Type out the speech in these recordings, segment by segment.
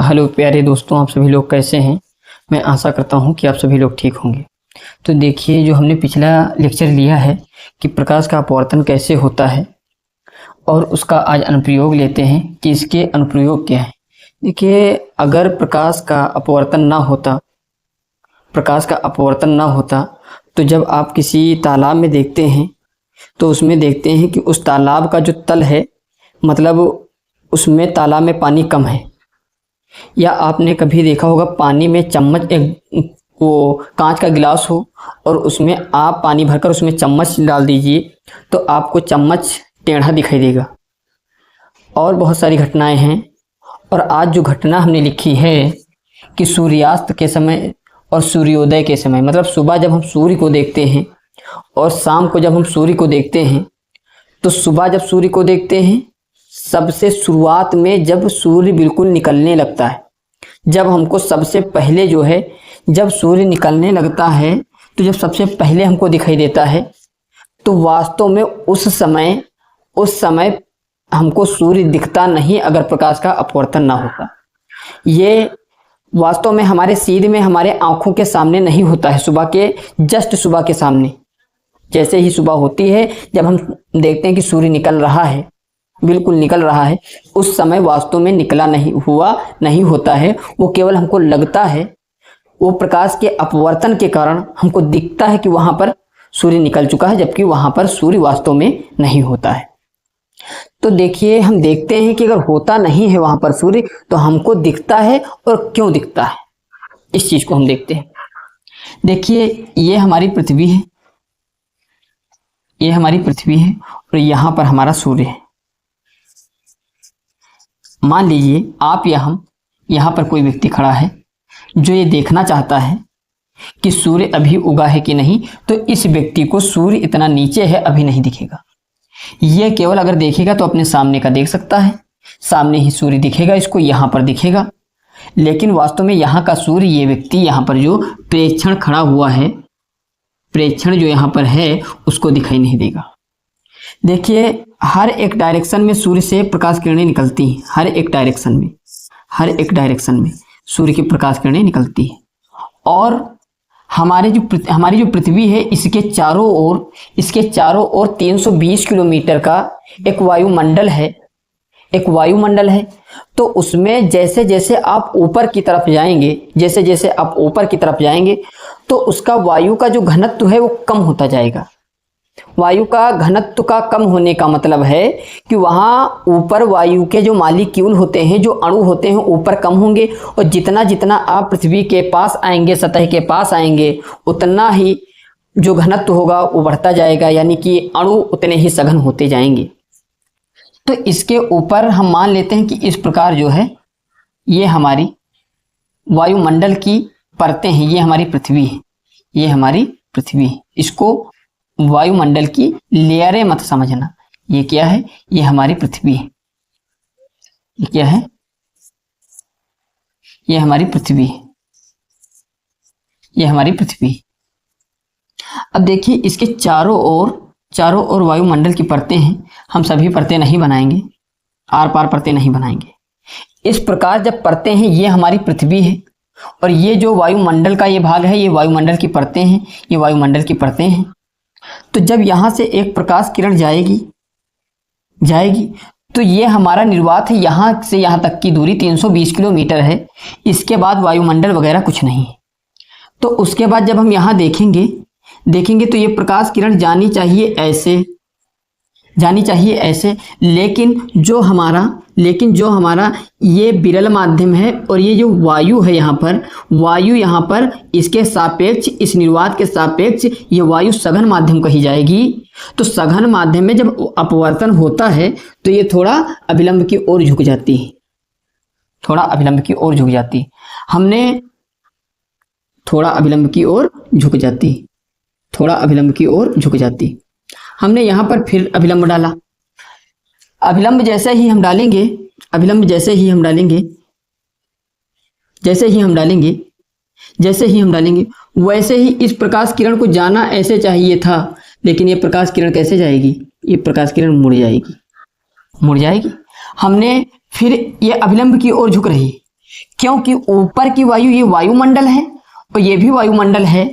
Hello प्यारे दोस्तों, आप सभी लोग कैसे हैं। मैं आशा करता हूं कि आप सभी लोग ठीक होंगे। तो देखिए, जो हमने पिछला लेक्चर लिया है कि प्रकाश का अपवर्तन कैसे होता है और उसका आज अनुप्रयोग लेते हैं कि इसके अनुप्रयोग क्या है। देखिए, अगर प्रकाश का अपवर्तन ना होता तो जब आप किसी तालाब में देखते हैं तो उसमें देखते हैं कि उस तालाब का जो तल है, मतलब उसमें तालाब में पानी कम है। या आपने कभी देखा होगा पानी में चम्मच, एक वो कांच का गिलास हो और उसमें आप पानी भरकर उसमें चम्मच डाल दीजिए तो आपको चम्मच टेढ़ा दिखाई देगा। और बहुत सारी घटनाएं हैं। और आज जो घटना हमने लिखी है कि सूर्यास्त के समय और सूर्योदय के समय, मतलब सुबह जब हम सूर्य को देखते हैं और शाम को जब हम सूर्य को देखते हैं, तो सुबह जब सूर्य को देखते हैं, सबसे शुरुआत में जब सूर्य बिल्कुल निकलने लगता है, जब हमको सबसे पहले जो है, जब सूर्य निकलने लगता है तो जब सबसे पहले हमको दिखाई देता है, तो वास्तव में उस समय हमको सूर्य दिखता नहीं अगर प्रकाश का अपवर्तन ना होता। ये वास्तव में हमारे सीध में, हमारे आंखों के सामने नहीं होता है। सुबह के सामने जैसे ही सुबह होती है, जब हम देखते हैं कि सूर्य निकल रहा है, बिल्कुल निकल रहा है, उस समय वास्तव में निकला नहीं होता है। वो केवल हमको लगता है, वो प्रकाश के अपवर्तन के कारण हमको दिखता है कि वहां पर सूर्य निकल चुका है, जबकि वहां पर सूर्य वास्तव में नहीं होता है। तो देखिए, हम देखते हैं कि अगर होता नहीं है वहां पर सूर्य तो हमको दिखता है, और क्यों दिखता है इस चीज को हम देखते हैं। देखिए, ये हमारी पृथ्वी है, और यहां पर हमारा सूर्य है। मान लीजिए आप या हम, यहाँ पर कोई व्यक्ति खड़ा है जो ये देखना चाहता है कि सूर्य अभी उगा है कि नहीं, तो इस व्यक्ति को सूर्य इतना नीचे है अभी नहीं दिखेगा। ये केवल अगर देखेगा तो अपने सामने का देख सकता है, सामने ही सूर्य दिखेगा, इसको यहाँ पर दिखेगा। लेकिन वास्तव में यहाँ का सूर्य, ये व्यक्ति यहाँ पर जो प्रेक्षण खड़ा हुआ है, प्रेक्षण जो यहाँ पर है, उसको दिखाई नहीं देगा। देखिए, हर एक डायरेक्शन में सूर्य से प्रकाश किरणें निकलती हैं। हर एक डायरेक्शन में सूर्य की प्रकाश किरणें निकलती हैं। और हमारी जो पृथ्वी है, इसके चारों ओर 320 किलोमीटर का एक वायुमंडल है। तो उसमें जैसे जैसे आप ऊपर की तरफ जाएंगे, तो उसका वायु का जो घनत्व है वो कम होता जाएगा। वायु का घनत्व का कम होने का मतलब है कि वहां ऊपर वायु के जो मॉलिक्यूल होते हैं, जो अणु होते हैं, ऊपर कम होंगे। और जितना जितना आप पृथ्वी के पास आएंगे, सतह के पास आएंगे, उतना ही जो घनत्व होगा वो बढ़ता जाएगा, यानी कि अणु उतने ही सघन होते जाएंगे। तो इसके ऊपर हम मान लेते हैं कि इस प्रकार जो है, ये हमारी वायुमंडल की परतें हैं। ये हमारी पृथ्वी है। इसको वायुमंडल की लेयरें मत समझना। ये क्या है? ये हमारी पृथ्वी है। ये क्या है? ये हमारी पृथ्वी है। अब देखिए, इसके चारों ओर वायुमंडल की परतें हैं। हम सभी परतें नहीं बनाएंगे, आर पार परतें नहीं बनाएंगे। इस प्रकार जब परतें हैं, ये हमारी पृथ्वी है, और ये जो वायुमंडल का ये भाग है, ये वायुमंडल की परतें हैं, ये वायुमंडल की परतें हैं। तो जब यहां से एक प्रकाश किरण जाएगी, तो ये हमारा निर्वात है। यहां से यहां तक की दूरी 320 किलोमीटर है। इसके बाद वायुमंडल वगैरह कुछ नहीं। तो उसके बाद जब हम यहां देखेंगे तो ये प्रकाश किरण जानी चाहिए ऐसे, लेकिन जो हमारा ये विरल माध्यम है, और ये जो वायु है यहाँ पर इसके सापेक्ष, इस निर्वात के सापेक्ष ये वायु सघन माध्यम कही जाएगी। तो सघन माध्यम में जब अपवर्तन होता है तो ये थोड़ा अभिलंब की ओर झुक जाती है। हमने थोड़ा अभिलंब की ओर झुक जाती। हमने यहाँ पर फिर अभिलंब डाला। अभिलंब जैसे ही हम डालेंगे, वैसे ही इस प्रकाश किरण को जाना ऐसे चाहिए था। लेकिन ये प्रकाश किरण कैसे जाएगी? ये प्रकाश किरण मुड़ जाएगी। हमने फिर ये अभिलंब की ओर झुक रही, क्योंकि ऊपर की वायु ये वायुमंडल है और ये भी वायुमंडल है।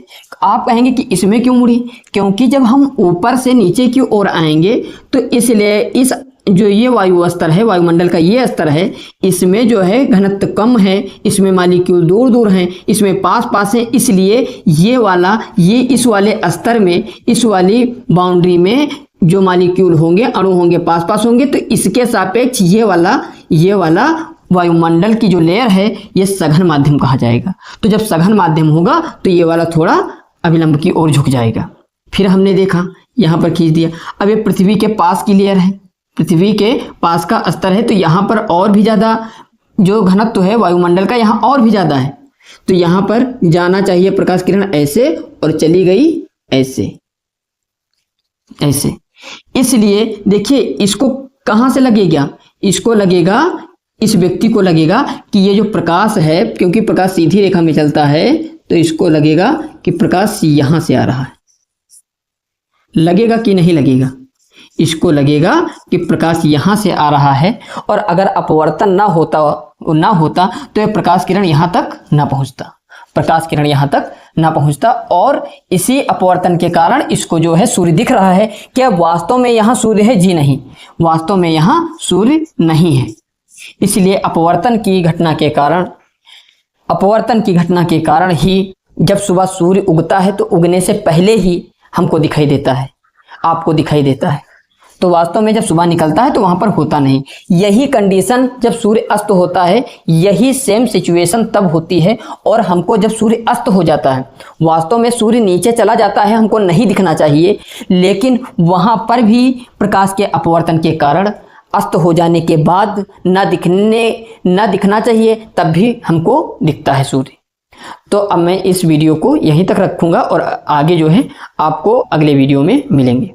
आप कहेंगे कि इसमें क्यों मुड़ी, क्योंकि जब हम ऊपर से नीचे की ओर आएंगे तो इसलिए इस जो ये वायु स्तर है, वायुमंडल का ये स्तर है, इसमें जो है घनत्व कम है, इसमें मॉलिक्यूल दूर दूर हैं, इसमें पास पास हैं, इसलिए ये इस वाले स्तर में, इस वाली बाउंड्री में जो मॉलिक्यूल होंगे, अणु होंगे, पास पास होंगे, तो इसके सापेक्ष ये वाला वायुमंडल की जो लेयर है ये सघन माध्यम कहा जाएगा। तो जब सघन माध्यम होगा तो ये वाला थोड़ा अभिलंब की ओर झुक जाएगा। फिर हमने देखा यहाँ पर खींच दिया। अब ये पृथ्वी के पास की लेयर है, पृथ्वी के पास का स्तर है, तो यहाँ पर और भी ज़्यादा जो घनत्व है वायुमंडल का यहाँ और भी ज़्यादा है। तो यहाँ पर जाना चाहिए प्रकाश किरण ऐसे और चली गई ऐसे ऐसे। इसलिए देखिए इसको कहाँ से लगेगा, इसको लगेगा, इस व्यक्ति को लगेगा कि ये जो प्रकाश है, क्योंकि प्रकाश सीधी रेखा में चलता है, तो इसको लगेगा कि प्रकाश यहाँ से आ रहा है। लगेगा कि नहीं लगेगा? इसको लगेगा कि प्रकाश यहाँ से आ रहा है, और अगर अपवर्तन ना होता तो ये प्रकाश किरण यहाँ तक ना पहुँचता, प्रकाश किरण यहाँ तक ना पहुँचता। और इसी अपवर्तन के कारण इसको जो है सूर्य दिख रहा है। क्या वास्तव में यहाँ सूर्य है? जी नहीं, वास्तव में यहाँ सूर्य नहीं है। इसलिए अपवर्तन की घटना के कारण ही जब सुबह सूर्य उगता है तो उगने से पहले ही हमको दिखाई देता है, आपको दिखाई देता है। तो वास्तव में जब सुबह निकलता है तो वहां पर होता नहीं। यही कंडीशन जब सूर्य अस्त होता है, यही सेम सिचुएशन तब होती है। और हमको जब सूर्य अस्त हो जाता है, वास्तव में सूर्य नीचे चला जाता है, हमको नहीं दिखना चाहिए, लेकिन वहां पर भी प्रकाश के अपवर्तन के कारण अस्त हो जाने के बाद ना दिखना चाहिए, तब भी हमको दिखता है सूर्य। तो अब मैं इस वीडियो को यहीं तक रखूंगा और आगे जो है आपको अगले वीडियो में मिलेंगे।